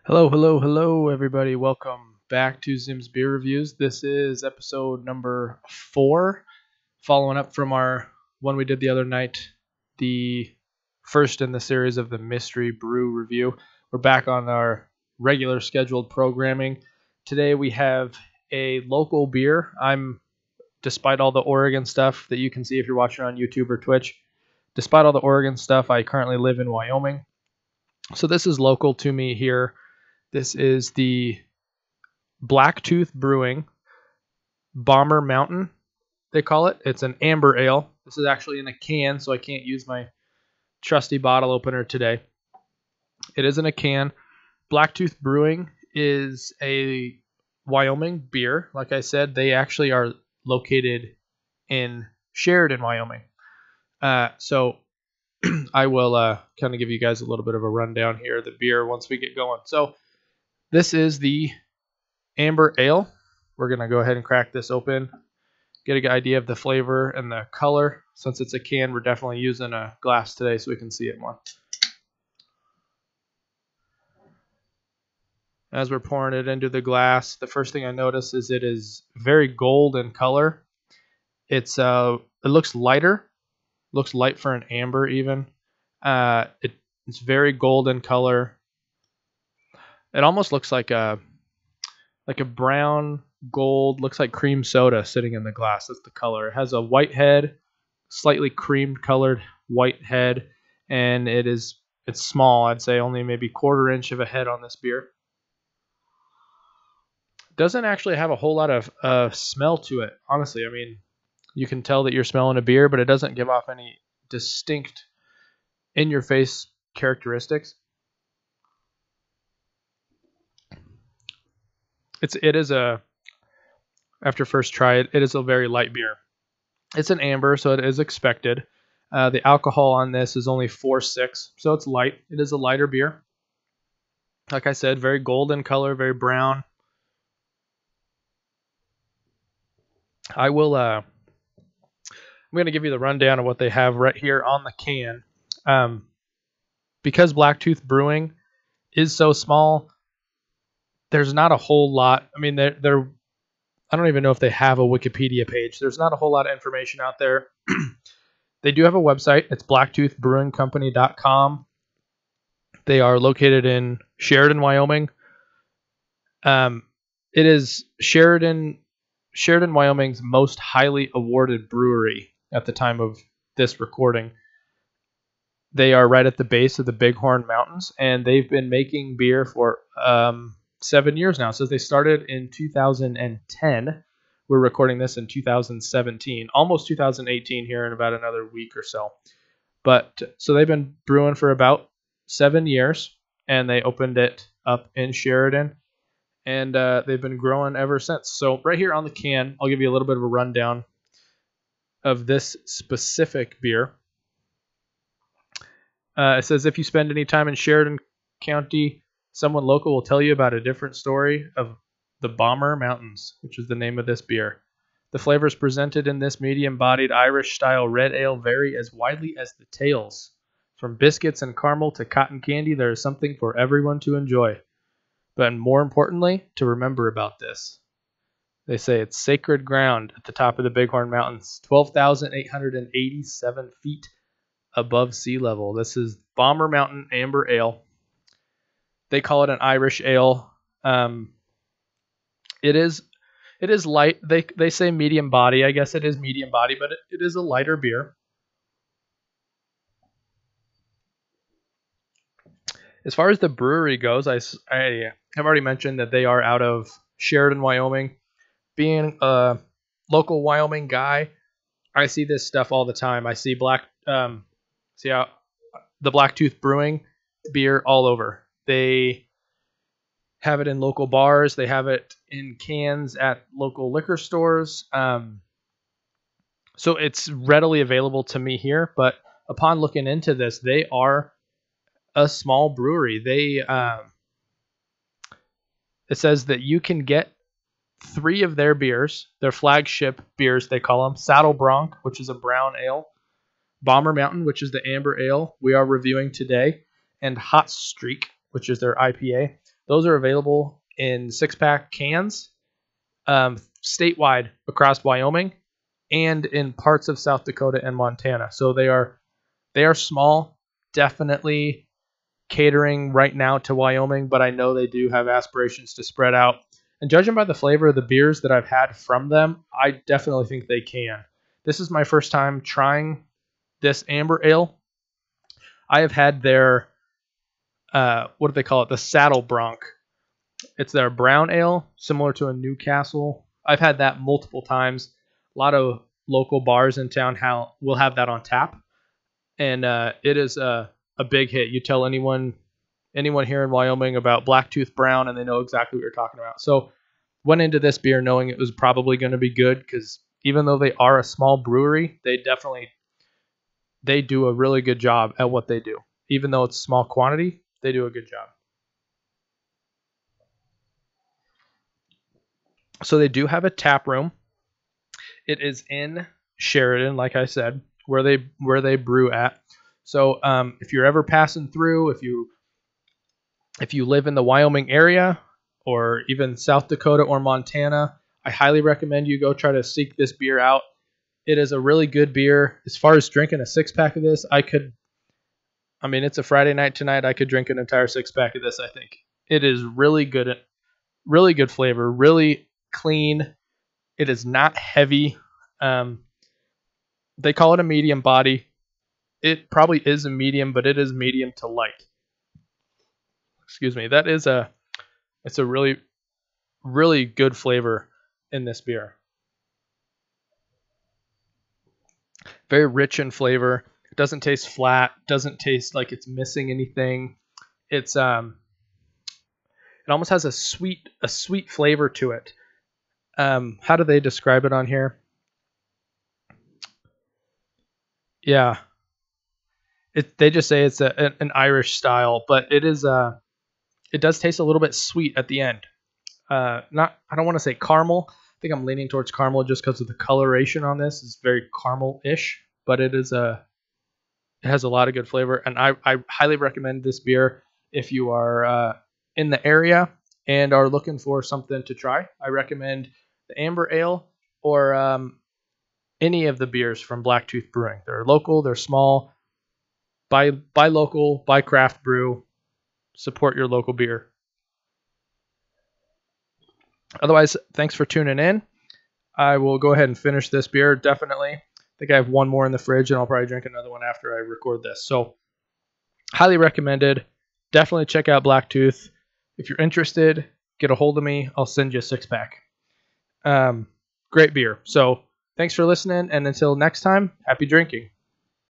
Hello, hello, hello, everybody. Welcome back to Zim's Beer Reviews. This is episode number 4, following up from our one we did the other night, the first in the series of the Mystery Brew Review. We're back on our regular scheduled programming. Today we have a local beer. Despite all the Oregon stuff that you can see if you're watching on YouTube or Twitch, despite all the Oregon stuff, I currently live in Wyoming. So this is local to me here. This is the Blacktooth Brewing Bomber Mountain, they call it. It's an amber ale. This is actually in a can, so I can't use my trusty bottle opener today. It is in a can. Blacktooth Brewing is a Wyoming beer. Like I said, they actually are located in Sheridan, Wyoming. So I will kind of give you guys a little bit of a rundown here of the beer once we get going. So this is the amber ale. We're going to go ahead and crack this open, get a good idea of the flavor and the color. Since it's a can, we're definitely using a glass today so we can see it more. As we're pouring it into the glass, the first thing I notice is it is very gold in color. It looks lighter, looks light for an amber even. It's very gold in color. It almost looks like a brown gold, looks like cream soda sitting in the glass. That's the color. It has a white head, slightly cream colored white head, and it's small. I'd say only maybe 1/4 inch of a head on this beer. Doesn't actually have a whole lot of smell to it, honestly. I mean, you can tell that you're smelling a beer, but it doesn't give off any distinct in-your-face characteristics. After first try it is a very light beer. It's an amber, so it is expected. The alcohol on this is only 4.6, so it's light. It is a lighter beer. Like I said, very golden color, very brown. I'm going to give you the rundown of what they have right here on the can. Because Blacktooth Brewing is so small, there's not a whole lot. I mean, I don't even know if they have a Wikipedia page. There's not a whole lot of information out there. They do have a website. It's blacktoothbrewingcompany.com. They are located in Sheridan, Wyoming. It is Sheridan, Wyoming's most highly awarded brewery at the time of this recording. They are right at the base of the Bighorn Mountains, and they've been making beer for 7 years now. So they started in 2010. We're recording this in 2017, almost 2018 here in about another week or so. So they've been brewing for about 7 years, and they opened it up in Sheridan, and they've been growing ever since. So right here on the can, I'll give you a little bit of a rundown of this specific beer. It says, if you spend any time in Sheridan County, someone local will tell you about a different story of the Bomber Mountains, which is the name of this beer. The flavors presented in this medium-bodied Irish-style red ale vary as widely as the tales. From biscuits and caramel to cotton candy, there is something for everyone to enjoy. But more importantly, to remember about this. They say it's sacred ground at the top of the Bighorn Mountains, 12,887 feet above sea level. This is Bomber Mountain Amber Ale. They call it an Irish ale. It is light. They say medium body. I guess it is medium body, but it is a lighter beer. As far as the brewery goes, I have already mentioned that they are out of Sheridan, Wyoming. Being a local Wyoming guy, I see this stuff all the time. I see the Blacktooth Brewing beer all over. They have it in local bars. They have it in cans at local liquor stores. So it's readily available to me here. But upon looking into this, they are a small brewery. It says that you can get 3 of their beers, their flagship beers, they call them. Saddle Bronc, which is a brown ale. Bomber Mountain, which is the amber ale we are reviewing today. And Hot Streak, which is their IPA. Those are available in 6-pack cans statewide across Wyoming and in parts of South Dakota and Montana. So they are small, definitely catering right now to Wyoming, but I know they do have aspirations to spread out. And judging by the flavor of the beers that I've had from them, I definitely think they can. This is my first time trying this amber ale. I have had their, what do they call it? The Saddle Bronc. It's their brown ale, similar to a Newcastle. I've had that multiple times. A lot of local bars in town will have that on tap. And it is a big hit. You tell anyone here in Wyoming about Blacktooth Brown, and they know exactly what you're talking about. So went into this beer knowing it was probably going to be good, because even though they are a small brewery, they do a really good job at what they do. Even though it's small quantity, they do a good job. So they do have a tap room. It is in Sheridan, like I said, where they brew at. So if you're ever passing through, if you live in the Wyoming area or even South Dakota or Montana, I highly recommend you go try to seek this beer out. It is a really good beer. As far as drinking a 6-pack of this, it's a Friday night tonight. I could drink an entire 6-pack of this, I think. It is really good flavor, really clean. It is not heavy. They call it a medium body. It probably is a medium, but it is medium to light. Excuse me. It's a really, really good flavor in this beer. Very rich in flavor. It doesn't taste flat. Doesn't taste like it's missing anything. It almost has a sweet flavor to it. How do they describe it on here? Yeah. They just say it's an Irish style, but it does taste a little bit sweet at the end. I don't want to say caramel. I think I'm leaning towards caramel just because of the coloration on this. It's very caramel-ish, but it has a lot of good flavor, and I highly recommend this beer if you are in the area and are looking for something to try. I recommend the Amber Ale or any of the beers from Blacktooth Brewing. They're local, they're small. Buy local, buy craft brew, support your local beer. Otherwise, thanks for tuning in. I will go ahead and finish this beer, definitely. I think I have one more in the fridge, and I'll probably drink another one after I record this. So, highly recommended. Definitely check out Blacktooth. If you're interested, get a hold of me. I'll send you a 6-pack. Great beer. So, thanks for listening, and until next time, happy drinking.